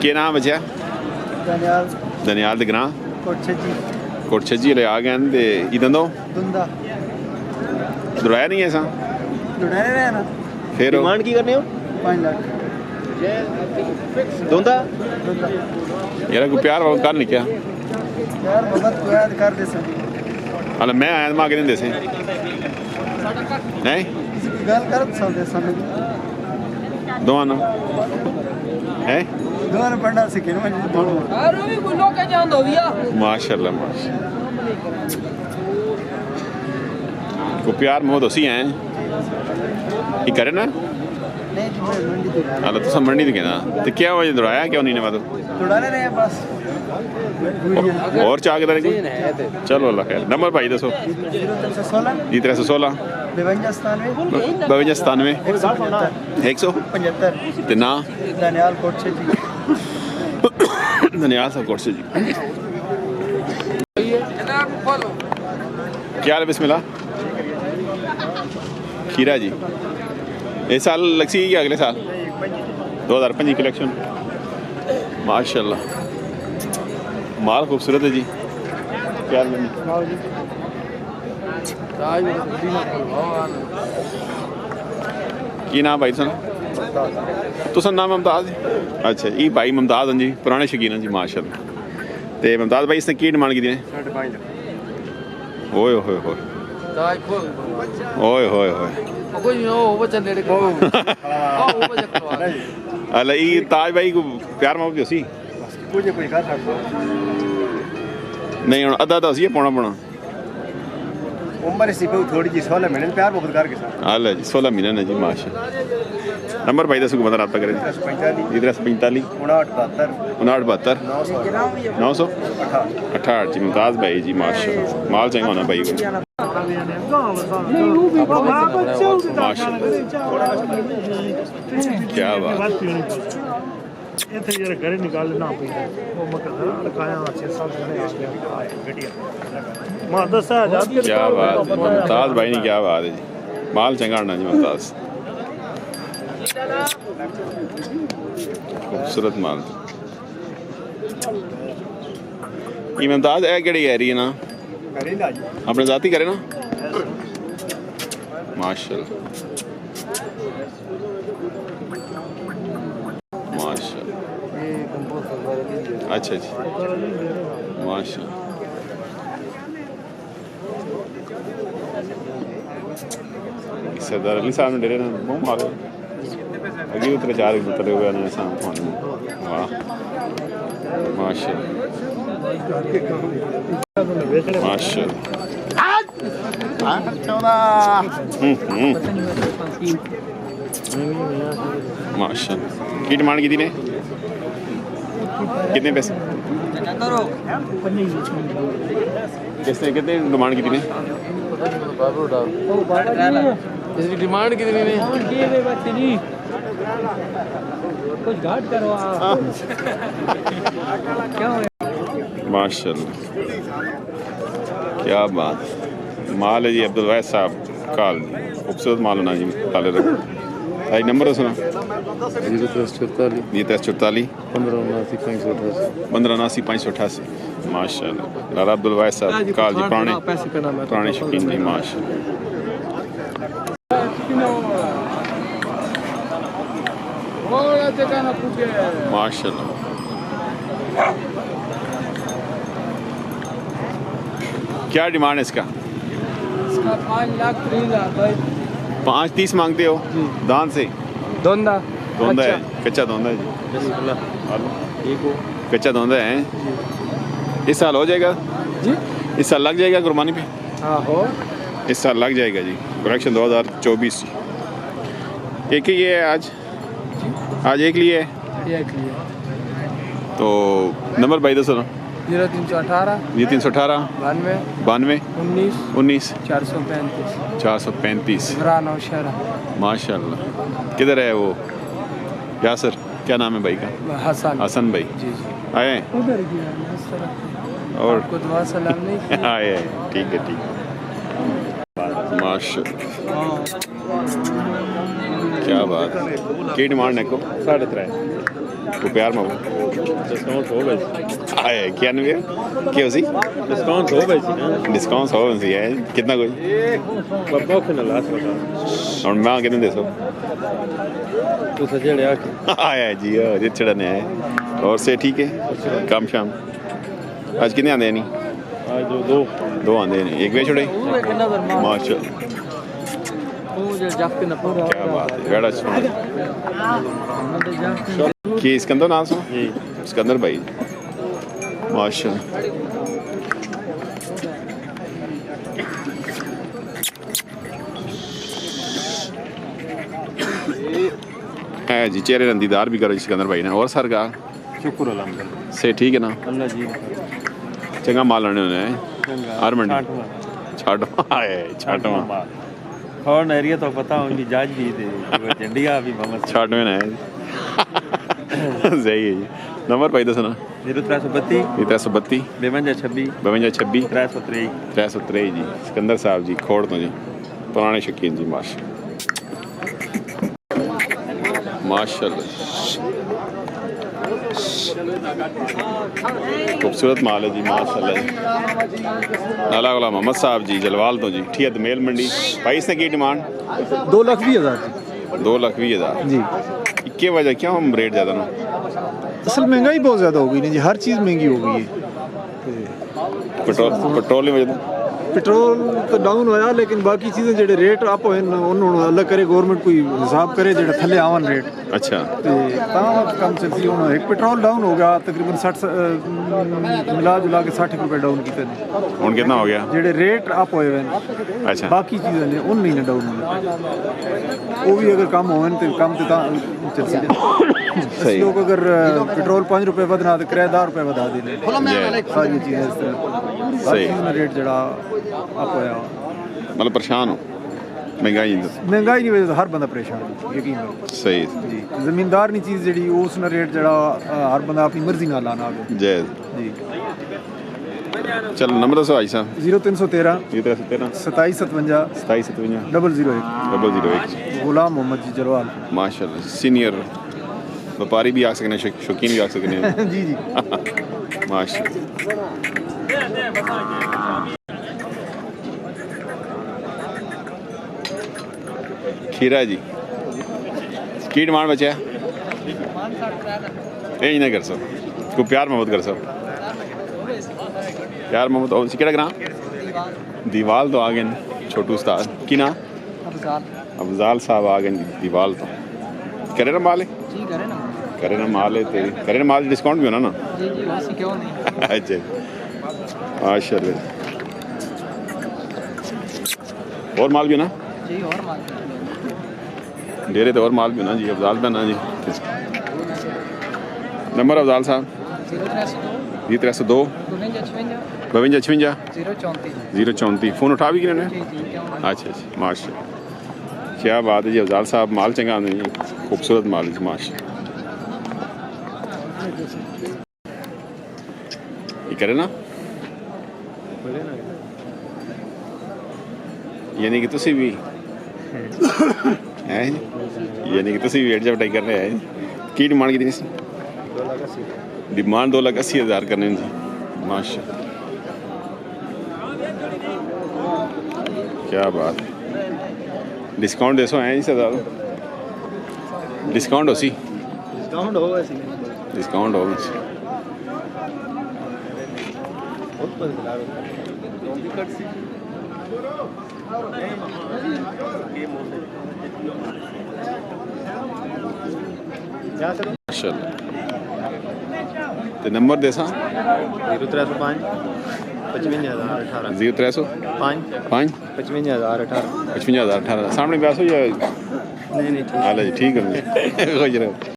क्या नाम बचा? दनियाल दे ग्रां कोटछजी ले आ गए ते इधर दो दुराया नहीं है सा फिर डिमांड की करने हो 5 लाख दोंदा यार को प्यार बहुत कर नहीं क्या यार बहुत को याद कर दे सर अल मैं आया मां के नहीं दे से नहीं इसकी गल कर सकते समय दोनों है दोनों पंडा से किन में दोनों अरे भी कोई लोग के जान दो भैया माशाल्लाह माशाल्लाह को प्यार मोह दोसी हैं ये करे ना नहीं मंडी तो हां तो सब मंडी के ना तो क्या वजह दौड़ाया क्यों नहीं ने मतलब दौड़ाने रहे बस और चाह के चलो अल्लाह खैर नंबर भाई दसो 0316 5297 175 ते ना दनियाल कोटछजी दनियाल साहब कोटछजी क्या हाल बिस्मिल्लाह खीरा जी इस साल लक्सी या अगले साल 2025 कलेक्शन माशाल्लाह माल खूबसूरत है जी क्या की नाम भाई सन तो सन नाम मुमताज़ अच्छा ये भाई मुमताज़ हैं जी पुराने शकीन हैं जी माशाल्लाह ते मुमताज़ भाई इसने की डिमांड की थी ओए होए होए ओए होए होए अल्लाह ये ताज भाई को प्यार मोहब्बत सी नहीं हूँ अद्धा तो असी पौना पौना उम्र इसी पे थोड़ी जी 16 महीने प्यार मोहब्बत करके साथ हाल है जी 16 महीने ने जी माशाल्लाह नंबर भाई दस को बंदा रब्ता करें 0345 5972 968 जी मुमताज़ भाई जी माशाल्लाह माल चाहिए होना भाई को माशाल्लाह क्या बात घर निकाल ना क्या बात मुमताज़ भाई ने क्या बात है जी माल चंगाना जी मुमताज़ खूबसूरत माल ये मुमताज़ है केड़ी है रही है ना अपने जाती करे ना माशाल्लाह माशाल्लाह अच्छा जी माशाल्लाह सरदार अली साहब ने डेरे ना बहुत मारो अगे उतरे चार उतरे हुए ना साम फोन वाह माशाल्लाह माशाल्लाह की डिमांड की थी ने कितने पैसे किसने कितने डिमांड की थी ने इसकी डिमांड कितनी ने कुछ घाट करो माशाल्लाह क्या बात माल है जी अब्दुल वैस साहब काल खूबसूरत माल होना जी काले रंग भाई नंबर सुना 0344 1579 माशाल्लाह लाला अब्दुल वैस साहब काल जी पुराने शौकीन जी माशाल्लाह माशाल्लाह क्या डिमांड है इसका? 5,30 मांगते हो दान से? दोंदा दोंदा है कच्चा दोंदा है जी कच्चा दोंदा है इस साल हो जाएगा जी इस साल लग जाएगा कुर्बानी पे हाँ हो इस साल लग जाएगा जी कलेक्शन 2024 एक ही है आज एक लिए है तो नंबर भाई दो सुनो 0318 92 19 435 माशाल्लाह किधर है वो यासर क्या नाम है भाई का? हसन भाई जी आए और सलाम नहीं आए ठीक है माशाल्लाह क्या बात की डिमांड है को 3.5 को प्यार में डिस्काउंट हो गए आए 91 क्या सी डिस्काउंट हो गए डिस्काउंट हो सी है कितना कोई बाबा के ना लास्ट बता और मैं कितने दे सो तू सजेड़े आया जी ये चढ़ने आए और से ठीक है काम शाम आज कितने आंदे नहीं आज दो आंदे नहीं एक वे छोड़े माशाल्लाह क्या बात है बड़ा सुना कि सिकंदर नाम सुना जी सिकंदर भाई माशाल्लाह है जी चेहरे रंदीदार भी करो सिकंदर भाई ने और सर का शुक्र अल्हम्दुलिल्लाह से ठीक है ना अल्लाह जी चंगा माल लाने होने हर मंडी छाटवा और एरिया तो पता उनकी जांच भी थे झंडिया भी मोहम्मद छाटवे ना है सही है जी नंबर भाई दसना 0332 332 52 52 323 323 जी सिकंदर साहब जी खोड़ तो जी पुराने शकीन जी माशाल्लाह खूबसूरत माल है जी माशाल्लाह जी नाला वाला मोहम्मद साहब जी जलवाल तो जी ठीक है दमेल मंडी भाई इसने की डिमांड 2,20,000 2,20,000 जी क्या वजह क्यों हम रेट ज़्यादा ना असल महंगाई बहुत ज़्यादा हो गई ना जी हर चीज़ महंगी हो गई है पेट्रोल की वजह पेट्रोल तो डाउन होया लेकिन बाकी चीज़ें जेडे रेट अप होए उन्होंने अलग करे गवर्नमेंट कोई हिसाब करे जेडे थले आवन रेट अच्छा तो कम चलती हूँ एक पेट्रोल डाउन हो गया तकरीबन 60 मिला जुला के 60 रुपये डाउन किए हूँ कितना हो गया जेडे रेट अप होए हुए अच्छा बाकी चीज़ें ने उन नहीं डाउन होने वो भी अगर कम होवन तो कम तो चल सकते सही लोग अगर पेट्रोल 5 रुपये बढ़ना तो किराया 10 रुपये बढ़ा देने सारी चीज़ें इस तरह सही रेट जड़ा अप होया मतलब परेशान हो महंगाई की वजह से हर बंदा परेशान है यकीन करो सही जी जमींदार नहीं चीज़ जी उस रेट जड़ा हर बंदा अपनी मर्जी ना लाना आगे जय जी चल नंबर दसो भाई साहब 0313 313 2757 2757 001 001 गुलाम मोहम्मद जी जलवाल माशाल्लाह सीनियर व्यापारी भी आ सकने शौकीन भी आ सकने जी जी माशाल्लाह खीरा जी की डिमांड बचा यही ना कर सो को प्यार मोहब्बत कर सो प्यार मोहब्बत और केड़ा ग्राम दीवाल तो आ गए छोटू उस्ताद की ना अफजाल साहब आ गए दीवाल तो करे ना माल करे ना माल है तेरी करे ना माल डिस्काउंट भी होना ना क्यों नहीं अच्छा माशाल्लाह और माल भी ना जी और माल डेरे तो और माल भी ना जी अफजाल पे ना जी नंबर अफजाल साहब 0302 52 034 फ़ोन उठा भी कि नहीं अच्छा माशा क्या बात है जी अफजाल साहब माल चंगा आने जी खूबसूरत माल है माशा ये करे ना यानी कि तुसी भी हैं यानी कि तुसी भी एडजस्ट कर रहे हैं की डिमांड कितनी सी डिमांड 2,80,000 करने जी माशा क्या बात है डिस्काउंट दे सो हैं इससे ज़्यादा डिस्काउंट हो सी डिस्काउंट होगा माशाल्लाह ते नंबर दे सा 0305 55,018 0305 55,018 55,018 सामने ब्यास हो या नहीं हाल जी ठीक है